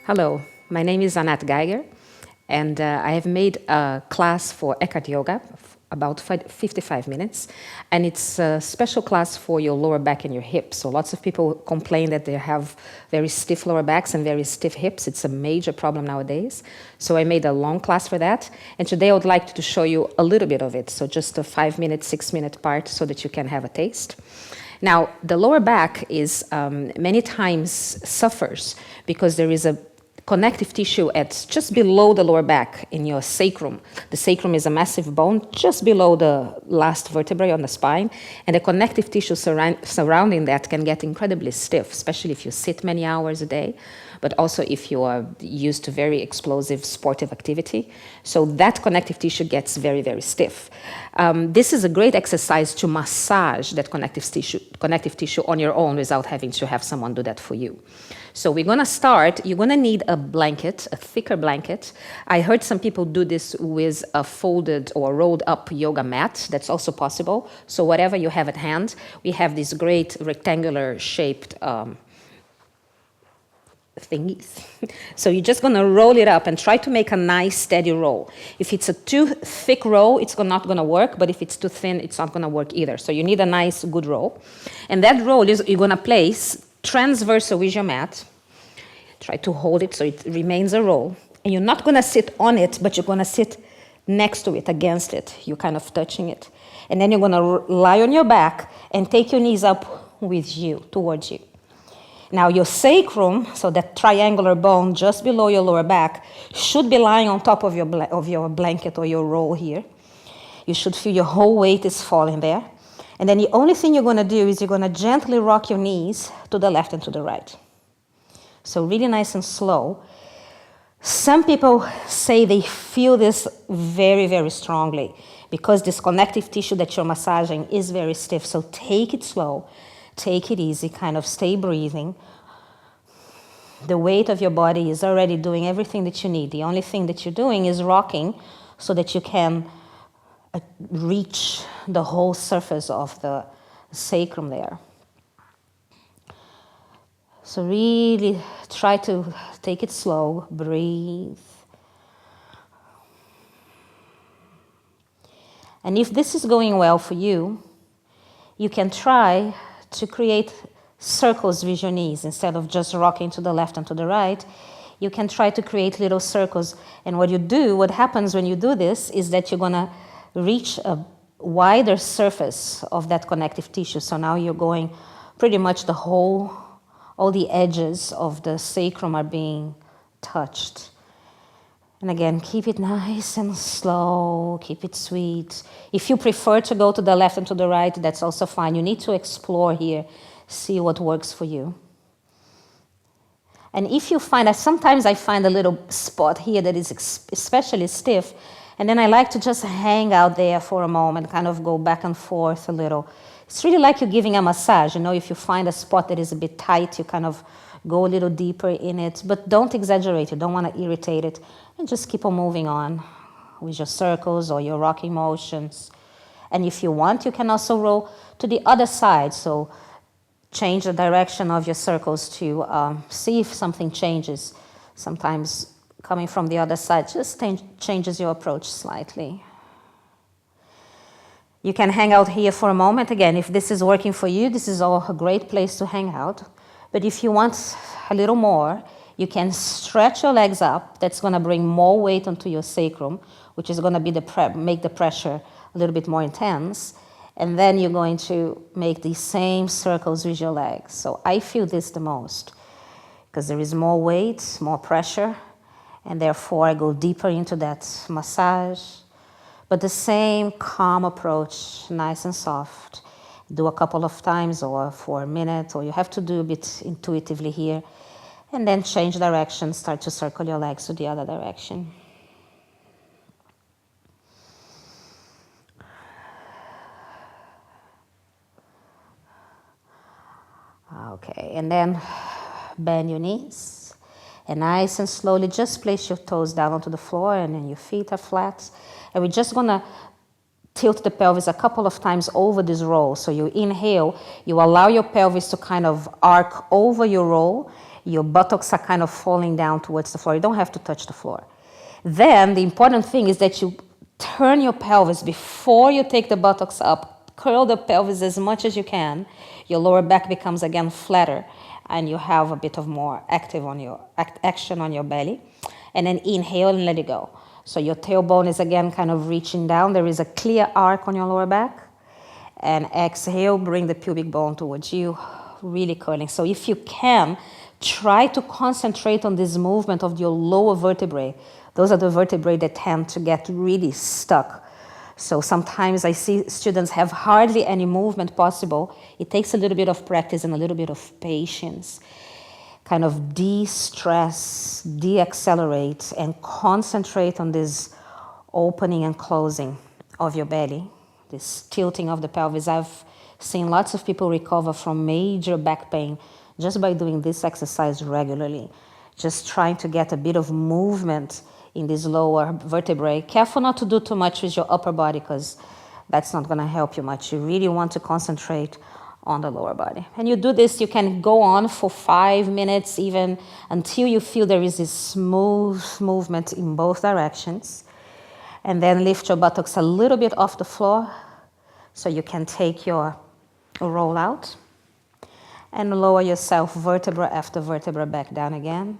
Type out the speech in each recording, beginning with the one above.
Hello, my name is Anat Geiger, and I have made a class for EkhartYoga, about 55 minutes, and it's a special class for your lower back and your hips. So lots of people complain that they have very stiff lower backs and very stiff hips. It's a major problem nowadays. So I made a long class for that, and today I would like to show you a little bit of it, so just a 5-minute, 6-minute part so that you can have a taste. Now, the lower back is many times suffers because there is a connective tissue at just below the lower back in your sacrum. The sacrum is a massive bone just below the last vertebrae on the spine, and the connective tissue surrounding that can get incredibly stiff, especially if you sit many hours a day, but also if you are used to very explosive sportive activity. So that connective tissue gets very, very stiff. This is a great exercise to massage that connective tissue on your own without having to have someone do that for you. So we're going to start. You're going to need a blanket, a thicker blanket. I heard some people do this with a folded or rolled up yoga mat. That's also possible. So whatever you have at hand, we have these great rectangular shaped thingies. So you're just going to roll it up and try to make a nice steady roll. If it's a too thick roll, it's not going to work, but if it's too thin, it's not going to work either. So you need a nice, good roll. And that roll is you're going to place transversal with your mat. Try to hold it so it remains a roll. And you're not going to sit on it, but you're going to sit next to it, against it. You're kind of touching it. And then you're going to lie on your back and take your knees up with you, towards you. Now your sacrum, so that triangular bone just below your lower back, should be lying on top of your blanket or your roll here. You should feel your whole weight is falling there. And then the only thing you're going to do is you're going to gently rock your knees to the left and to the right. So really nice and slow. Some people say they feel this very, very strongly because this connective tissue that you're massaging is very stiff. So take it slow, take it easy, kind of stay breathing. The weight of your body is already doing everything that you need. The only thing that you're doing is rocking so that you can reach the whole surface of the sacrum there. So really try to take it slow, breathe. And if this is going well for you, you can try to create circles with your knees. Instead of just rocking to the left and to the right, you can try to create little circles. And what happens when you do this is that you're going to reach a wider surface of that connective tissue. So now you're going pretty much all the edges of the sacrum are being touched. And again, keep it nice and slow, keep it sweet. If you prefer to go to the left and to the right, that's also fine. You need to explore here, see what works for you. And if you find, sometimes I find a little spot here that is especially stiff, and then I like to just hang out there for a moment, kind of go back and forth a little. It's really like you're giving a massage. If you find a spot that is a bit tight, you kind of go a little deeper in it, but don't exaggerate. You don't want to irritate it, and just keep on moving on with your circles or your rocking motions. And if you want, you can also roll to the other side. So change the direction of your circles to see if something changes. Sometimes coming from the other side just changes your approach slightly. You can hang out here for a moment. Again, if this is working for you, this is a great place to hang out. But if you want a little more, you can stretch your legs up. That's going to bring more weight onto your sacrum, which is going to make the pressure a little bit more intense. And then you're going to make these same circles with your legs. So I feel this the most because there is more weight, more pressure, and therefore I go deeper into that massage. But the same calm approach, nice and soft. Do a couple of times or for a minute, or you have to do a bit intuitively here. And then change direction, start to circle your legs to the other direction. Okay, and then bend your knees. And nice and slowly just place your toes down onto the floor, and then your feet are flat. And we're just going to tilt the pelvis a couple of times over this roll. So you inhale, you allow your pelvis to kind of arc over your roll. Your buttocks are kind of falling down towards the floor. You don't have to touch the floor. Then the important thing is that you turn your pelvis before you take the buttocks up. Curl the pelvis as much as you can. Your lower back becomes again flatter, and you have a bit of more action on your belly. And then inhale and let it go. So your tailbone is again kind of reaching down. There is a clear arc on your lower back. And exhale, bring the pubic bone towards you, really curling. So if you can, try to concentrate on this movement of your lower vertebrae. Those are the vertebrae that tend to get really stuck. So sometimes I see students have hardly any movement possible. It takes a little bit of practice and a little bit of patience. Kind of de-stress, de-accelerate, and concentrate on this opening and closing of your belly, this tilting of the pelvis. I've seen lots of people recover from major back pain just by doing this exercise regularly, just trying to get a bit of movement in this lower vertebrae. Careful not to do too much with your upper body, because that's not going to help you much. You really want to concentrate on the lower body. And you do this, you can go on for 5 minutes even, until you feel there is this smooth movement in both directions. And then lift your buttocks a little bit off the floor so you can take your roll out. And lower yourself vertebra after vertebra back down again.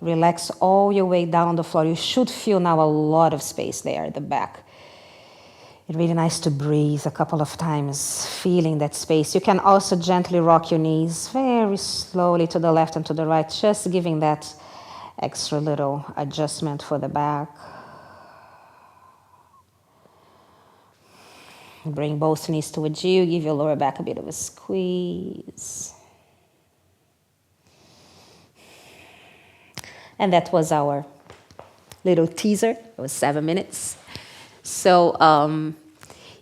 Relax all your way down on the floor. You should feel now a lot of space there at the back. It's really nice to breathe a couple of times, feeling that space. You can also gently rock your knees very slowly to the left and to the right, just giving that extra little adjustment for the back. Bring both knees towards you. Give your lower back a bit of a squeeze. And that was our little teaser. It was 7 minutes. So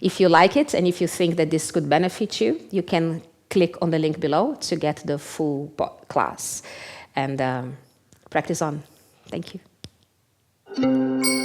if you like it and if you think that this could benefit you, you can click on the link below to get the full class. And practice on. Thank you.